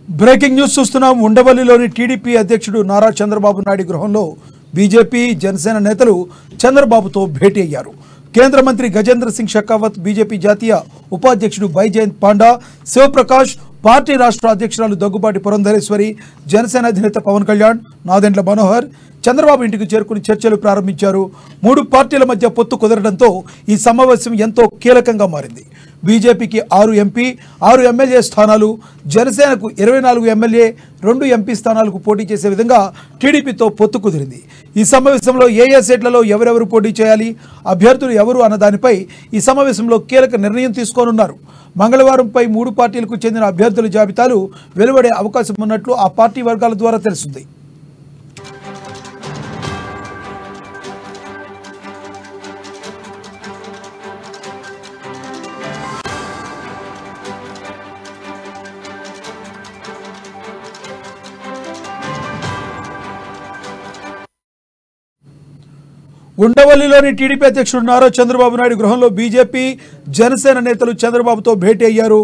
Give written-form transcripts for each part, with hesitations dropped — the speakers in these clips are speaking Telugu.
బ్రేకింగ్ న్యూస్ చూస్తున్నాం. ఉండవల్లిలోని టీడీపీ అధ్యక్షుడు నారా చంద్రబాబు నాయుడు గృహంలో బీజేపీ జనసేన నేతలు చంద్రబాబుతో భేటీ అయ్యారు. కేంద్ర మంత్రి గజేంద్ర సింగ్ షెకావత్, బీజేపీ జాతీయ ఉపాధ్యక్షుడు బైజయంత్ పాండా, శివప్రకాష్, పార్టీ రాష్ట్ర అధ్యక్షురాలు దగ్గుబాటి పురంధరేశ్వరి, జనసేన అధినేత పవన్ కళ్యాణ్, నాదెండ్ల మనోహర్ చంద్రబాబు ఇంటికి చేరుకుని చర్చలు ప్రారంభించారు. మూడు పార్టీల మధ్య పొత్తు కుదరడంతో ఈ సమావేశం ఎంతో కీలకంగా మారింది. బీజేపీకి 6 ఎంపీ, 6 ఎమ్మెల్యే స్థానాలు, జనసేనకు 24 ఎమ్మెల్యే, 2 ఎంపీ స్థానాలకు పోటీ చేసే విధంగా టీడీపీతో పొత్తు కుదిరింది. ఈ సమావేశంలో ఏ సీట్లలో ఎవరెవరు పోటీ చేయాలి, అభ్యర్థులు ఎవరు అన్న దానిపై ఈ సమావేశంలో కీలక నిర్ణయం తీసుకోనున్నారు. మంగళవారంపై 3 పార్టీలకు చెందిన అభ్యర్థుల జాబితాలు వెలువడే అవకాశం ఉన్నట్లు ఆ పార్టీ వర్గాల ద్వారా తెలుస్తుంది. ఉండవల్లిలోని టీడీపీ అధ్యక్షుడు నారా చంద్రబాబు నాయుడు గృహంలో బీజేపీ జనసేన నేతలు చంద్రబాబుతో భేటీ అయ్యారు.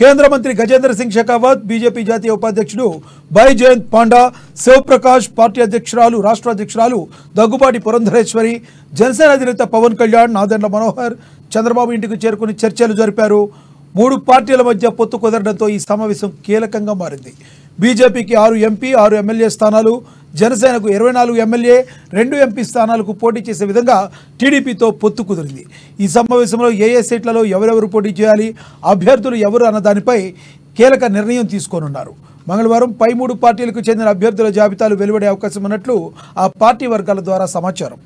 కేంద్ర మంత్రి గజేంద్ర సింగ్ షెకావత్, బీజేపీ జాతీయ ఉపాధ్యక్షుడు బైజయంత్ పాండా, శివప్రకాష్, పార్టీ అధ్యక్షురాలు రాష్ట్ర అధ్యక్షురాలు దగ్గుబాటి పురంధరేశ్వరి, జనసేన అధినేత పవన్ కళ్యాణ్, నాదెండ్ల మనోహర్ చంద్రబాబు ఇంటికి చేరుకుని చర్చలు జరిపారు. 3 పార్టీల మధ్య పొత్తు కుదరడంతో ఈ సమావేశం కీలకంగా మారింది. బీజేపీకి 6 ఎంపీ, 6 ఎమ్మెల్యే స్థానాలు, జనసేనకు 24 ఎమ్మెల్యే, 2 ఎంపీ స్థానాలకు పోటీ చేసే విధంగా టీడీపీతో పొత్తు కుదిరింది. ఈ సమావేశంలో ఏ సీట్లలో ఎవరెవరు పోటీ చేయాలి, అభ్యర్థులు ఎవరు అన్న దానిపై కీలక నిర్ణయం తీసుకోనున్నారు. మంగళవారం పై 3 పార్టీలకు చెందిన అభ్యర్థుల జాబితాలు వెలువడే అవకాశం ఉన్నట్లు ఆ పార్టీ వర్గాల ద్వారా సమాచారం.